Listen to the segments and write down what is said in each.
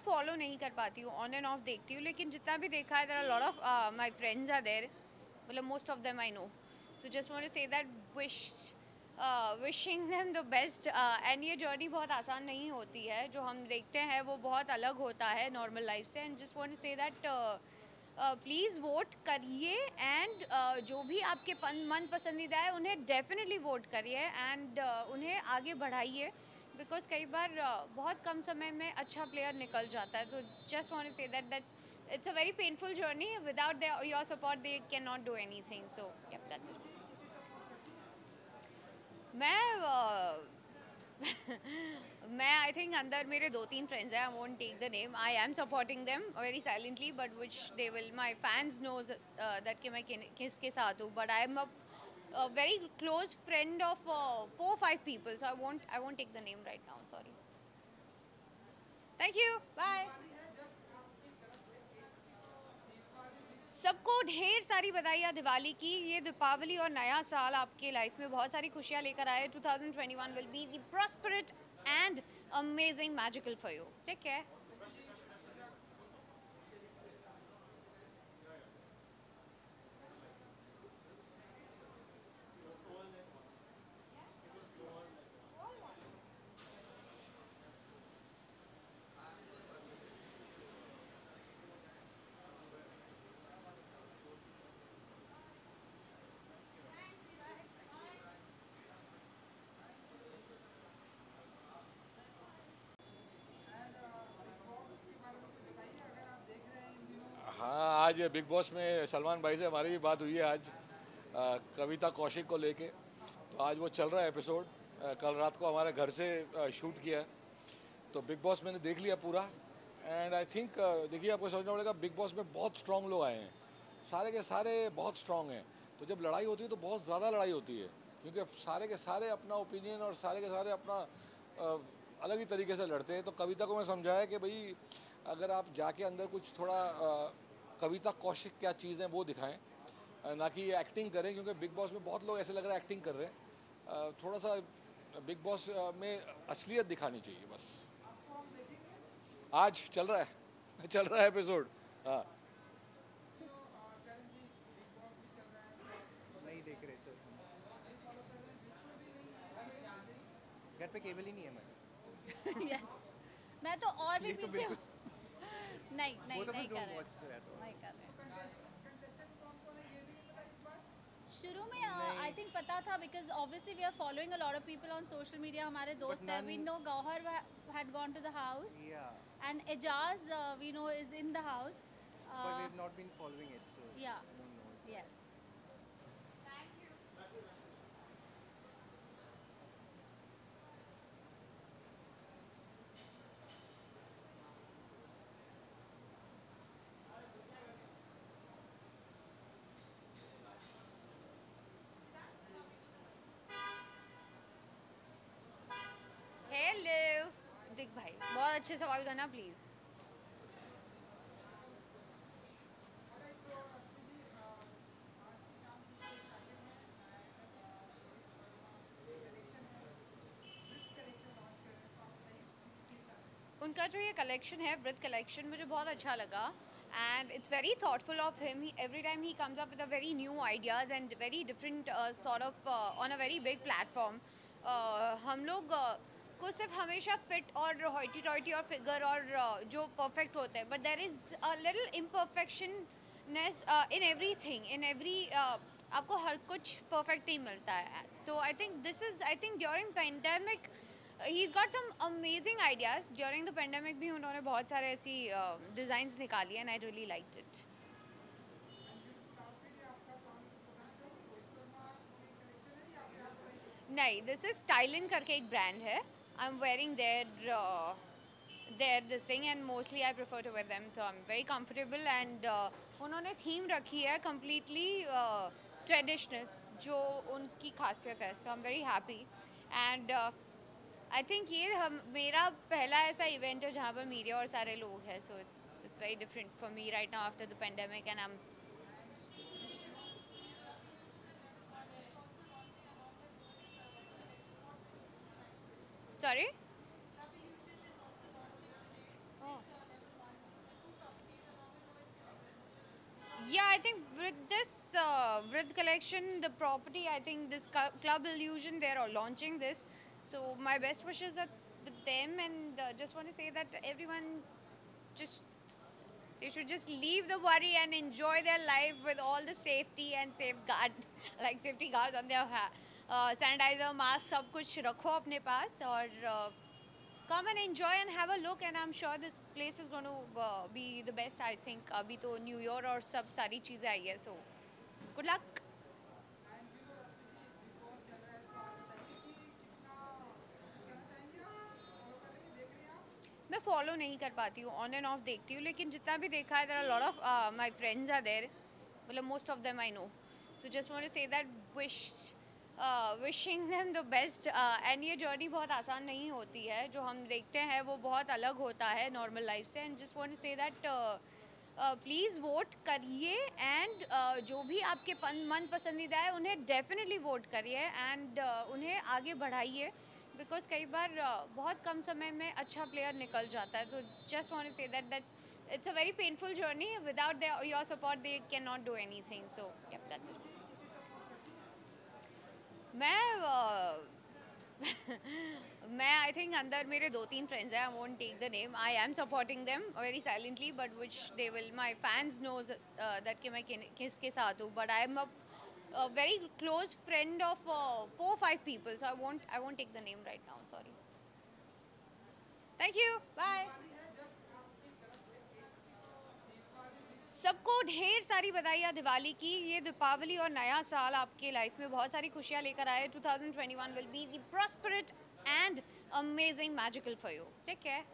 Follow नहीं कर पाती हूँ, ऑन एंड ऑफ देखती हूँ, लेकिन जितना भी देखा है, there are lot of my friends are there, मतलब most of them I know, so just want to say that wishing them the best. And ये जर्नी बहुत आसान नहीं होती है, जो हम देखते हैं वो बहुत अलग होता है नॉर्मल लाइफ से, and just want to say that please vote करिए, एंड जो भी आपके मन पसंदीदा है उन्हें डेफिनेटली वोट करिए, एंड उन्हें आगे बढ़ाइए, बिकॉज कई बार बहुत कम समय में अच्छा प्लेयर निकल जाता है। तो just want to say that that's it's a very painful journey, without your support they can not do anything, so that's it. मैं मैं आई थिंक अंदर मेरे 2-3 फ्रेंड्स हैं, I won't take the name, I am supporting them very silently, but which they will, my fans knows that कि मैं किसके साथ हूँ, but I am a very close friend of 4-5 people, so I won't take the name right now, sorry. Thank you, bye. सबको ढेर सारी बधाइयाँ दिवाली की। ये दीपावली और नया साल आपके लाइफ में बहुत सारी खुशियाँ लेकर आए। 2021 will be the prosperous and amazing magical for you. Take care. हाँ, आज बिग बॉस में सलमान भाई से हमारी भी बात हुई है आज, कविता कौशिक को लेके। तो आज वो चल रहा है एपिसोड, कल रात को हमारे घर से शूट किया है। तो बिग बॉस मैंने देख लिया पूरा, एंड आई थिंक देखिए, आपको समझना पड़ेगा, बिग बॉस में बहुत स्ट्रांग लोग आए हैं, सारे के सारे बहुत स्ट्रांग हैं। तो जब लड़ाई होती है तो बहुत ज़्यादा लड़ाई होती है, क्योंकि सारे के सारे अपना ओपिनियन और सारे के सारे अपना अलग ही तरीके से लड़ते हैं। तो कविता को मैं समझाया कि भाई, अगर आप जाके अंदर कुछ थोड़ा कविता कौशिक क्या चीज़ है वो दिखाएं, ना कि ये एक्टिंग करें, क्योंकि बिग बॉस में बहुत लोग ऐसे लग रहा है एक्टिंग कर रहे हैं। थोड़ा सा बिग बॉस में असलियत दिखानी चाहिए बस। आज चल रहा है चल रहा है एपिसोड। हाँ, नहीं देख रहे सर, घर पे केबल ही नहीं है मैं। यस। मैं तो और भी ये तो पीछे हूँ। बिल्कुल, नहीं नहीं both of नहीं us कर don't रहे, watch that all. नहीं कर रहे। शुरू में आई नहीं, थिंक पता था, because obviously we are following a lot of people on social media, हमारे but दोस्त हैं, we none. Know Gauhar had gone to the house, Yeah, and Ejaz we know is in the house. but we've not been following it, so या I don't know exactly. Yes. Hello दिख भाई, बहुत अच्छे सवाल करना प्लीज। उनका जो ये कलेक्शन है, ब्रिथ कलेक्शन, मुझे बहुत अच्छा लगा, and it's very thoughtful of him. Every time he comes up with a very new ideas and very different sort of on a very big platform. हम लोग को सिर्फ हमेशा फिट और हॉइटी टॉइटी और फिगर और जो परफेक्ट होते हैं, but there is a little imperfectionness in every thing, in every, आपको हर कुछ परफेक्ट नहीं मिलता है। तो I think this is, I think during pandemic he's got some amazing ideas. During the pandemic भी उन्होंने बहुत सारे ऐसी designs निकाली, and I really liked it. नहीं, this is Stylin करके एक brand है. I'm wearing their this thing, and mostly I prefer to wear them, so I'm very comfortable, and उन्होंने theme रखी है completely traditional, जो उनकी खासियत है, so I'm very happy, and I think ये हम मेरा पहला ऐसा इवेंट है जहाँ पर मीडिया और सारे लोग हैं, so it's very different for me right now after the pandemic, and I am sorry. Vrid collection, the property, I think this Club Illusion, they're all launching this. So my best wishes are with them, and just want to say that everyone just they should just leave the worry and enjoy their life with all the safety and safeguard, like safety guards on their sanitizer, mask, सब कुछ रखो अपने पास और come and enjoy and have a look. And I'm sure this place is going to be the best. I think अभी तो New Year और सब सारी चीजें आई है, so good luck. मैं फॉलो नहीं कर पाती हूँ, ऑन एंड ऑफ देखती हूँ, लेकिन जितना भी देखा है, there are lot of my friends are there, मतलब most of them I know, so just want to say that wishing them the best. And ये जर्नी बहुत आसान नहीं होती है, जो हम देखते हैं वो बहुत अलग होता है नॉर्मल लाइफ से. And just want to say that please vote करिए, एंड जो भी आपके मन पसंदीदा है उन्हें डेफिनेटली वोट करिए, एंड उन्हें आगे बढ़ाइए, बिकॉज कई बार बहुत कम समय में अच्छा प्लेयर निकल जाता है. तो just want to say that that's it's a very painful journey. Without your support they can not do anything. So that's it. मैं आई थिंक अंदर मेरे 2-3 फ्रेंड्स हैं, I won't take the name. I am supporting them very silently, but which they will, my fans knows that कि मैं किसके साथ हूँ, but I am a very close friend of 4-5 people, so I won't take the name right now, sorry. Thank you, bye. सबको ढेर सारी बधाइयाँ दिवाली की. ये दीपावली और नया साल आपके लाइफ में बहुत सारी खुशियाँ लेकर आए. 2021 will be the prosperous and amazing magical for you. Take care.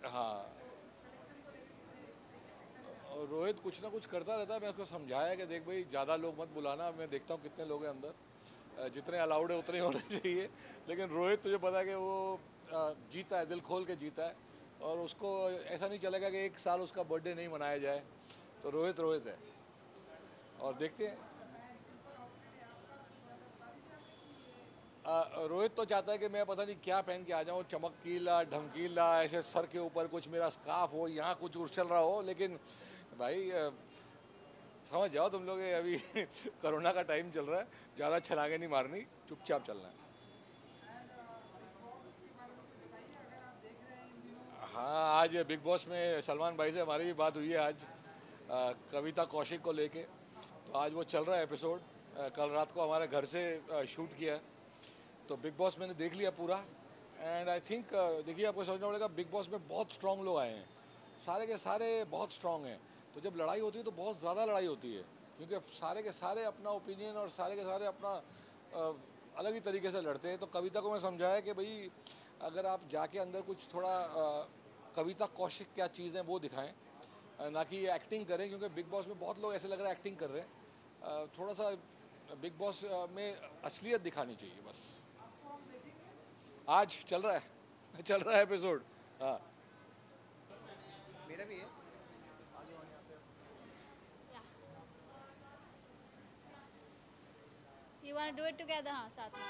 हाँ, और रोहित कुछ ना कुछ करता रहता है. मैं उसको समझाया कि देख भाई, ज़्यादा लोग मत बुलाना. मैं देखता हूँ कितने लोग हैं अंदर, जितने अलाउड है उतने ही होने चाहिए. लेकिन रोहित, तुझे पता है कि वो जीता है, दिल खोल के जीता है, और उसको ऐसा नहीं चलेगा कि एक साल उसका बर्थडे नहीं मनाया जाए. तो रोहित रोहित है, और देखते हैं. रोहित तो चाहता है कि मैं पता नहीं क्या पहन के आ जाऊँ, चमकीला ढमकीला, ऐसे सर के ऊपर कुछ मेरा स्कार्फ हो, यहाँ कुछ उछल रहा हो. लेकिन भाई समझ जाओ तुम लोग, अभी कोरोना का टाइम चल रहा है, ज़्यादा छलांगे नहीं मारनी, चुपचाप चलना है. हाँ, आज बिग बॉस में सलमान भाई से हमारी भी बात हुई है आज, कविता कौशिक को लेके. तो आज वो चल रहा है एपिसोड. कल रात को हमारे घर से शूट किया है. तो बिग बॉस मैंने देख लिया पूरा, एंड आई थिंक देखिए, आपको समझना पड़ेगा, बिग बॉस में बहुत स्ट्रॉन्ग लोग आए हैं, सारे के सारे बहुत स्ट्रॉन्ग हैं. तो जब लड़ाई होती है तो बहुत ज़्यादा लड़ाई होती है, क्योंकि सारे के सारे अपना ओपिनियन और सारे के सारे अपना अलग ही तरीके से लड़ते हैं. तो कविता को मैं समझाया कि भाई, अगर आप जाके अंदर कुछ थोड़ा कविता कौशिक क्या चीज़ है वो दिखाएं, ना कि एक्टिंग करें, क्योंकि बिग बॉस में बहुत लोग ऐसे लग रहा है एक्टिंग कर रहे हैं. थोड़ा सा बिग बॉस में असलियत दिखानी चाहिए बस. आज चल रहा है चल रहा है एपिसोड. हाँ, मेरा भी है. You want to do it together? हाँ, साथ में.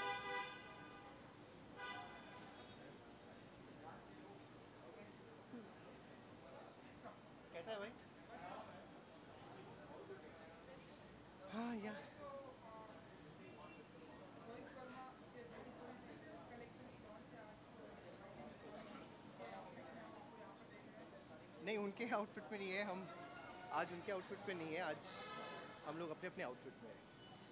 कैसा है भाई? हाँ या नहीं, उनके आउटफिट में नहीं है हम. आज उनके आउटफिट पे नहीं है, आज हम लोग अपने अपने आउटफिट में हैं.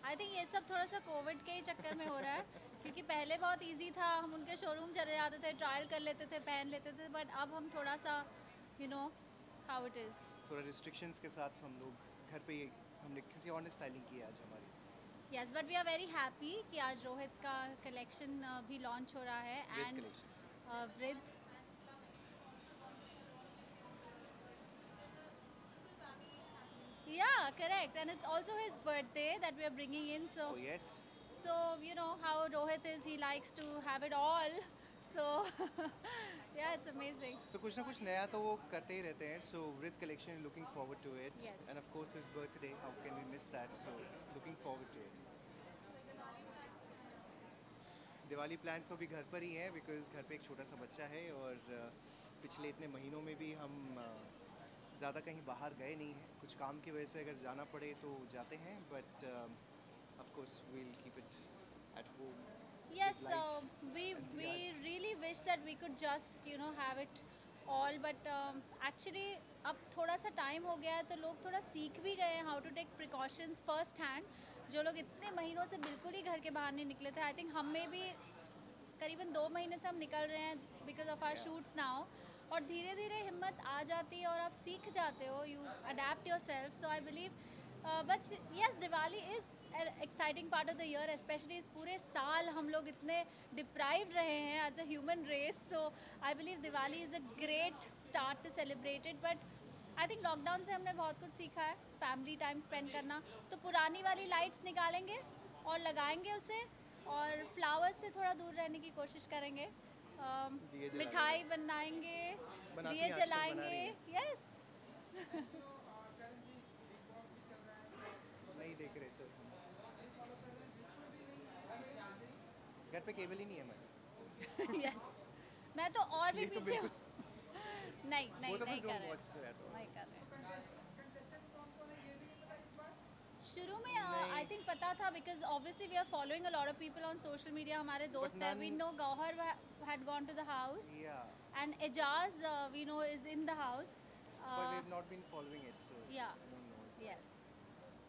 आई थिंक ये सब थोड़ा सा कोविड के ही चक्कर में हो रहा है, क्योंकि पहले बहुत इजी था, हम उनके शोरूम चले जाते थे, ट्रायल कर लेते थे, पहन लेते थे. बट अब हम थोड़ा सा you know how it is, थोड़ा रिस्ट्रिक्शंस के साथ हम लोग घर पे ही, हमने किसी और ने स्टाइलिंग की है आज हमारी. Yes. But we are very happy कि आज रोहित का कलेक्शन भी लॉन्च हो रहा है. With and collections. वृद्ध Yeah, correct. And it's also his birthday that we are bringing in. So, Oh yes. so you know how Rohit is. He likes to have it all. So, yeah, it's amazing. So कुछ ना कुछ नया तो वो करते ही रहते हैं. So Vrit collection, looking forward to it. Yes. And of course his birthday. How can we miss that? So looking forward to it. Diwali plans तो अभी घर पर ही हैं बिकॉज घर पे एक छोटा सा बच्चा है और पिछले इतने महीनों में भी हम ज़्यादा कहीं बाहर गए नहीं हैं. कुछ काम की वजह से अगर जाना पड़े तो जाते हैं but of course we'll keep it at home. Yes, With lights we and we diyas. really wish that we could just have it all, but actually अब थोड़ा सा टाइम हो गया है तो लोग थोड़ा सीख भी गए हैं how to take precautions first hand. जो लोग इतने महीनों से बिल्कुल ही घर के बाहर नहीं निकले थे, आई थिंक हम में भी करीबन 2 महीने से हम निकल रहे हैं because of our shoots now. और धीरे धीरे हिम्मत आ जाती है और आप सीख जाते हो, you adapt yourself. So I believe but yes, Diwali is exciting part of the year, specially इस पूरे साल हम लोग इतने डिप्राइव्ड रहे हैं as a human race. So I believe Diwali is a great start to celebrate it. But I think lockdown से हमने बहुत कुछ सीखा है, फैमिली टाइम स्पेंड करना. तो पुरानी वाली लाइट्स निकालेंगे और लगाएंगे उसे, और फ्लावर्स से थोड़ा दूर रहने की कोशिश करेंगे. दिए जलाएंगे. मिठाई बनाएंगे, बनाती दिए हैं, आजकल बना जलाएंगे. रही हैं. यस. नहीं देख रहे सर. घर पे केबल ही नहीं है मैं. यस. मैं तो और भी ये तो पीछे हूँ. नहीं Both नहीं of us नहीं कर don't रहे, watch that all. नहीं कर रहे. शुरू में नहीं. आई थिंक पता था because obviously we are following a lot of people on social media. हमारे दोस्त हैं, we none- know Gauhar had gone to the house Yeah. And Ejaz we know is in the house. But we've not been following it, so Yeah. I don't know. Yes.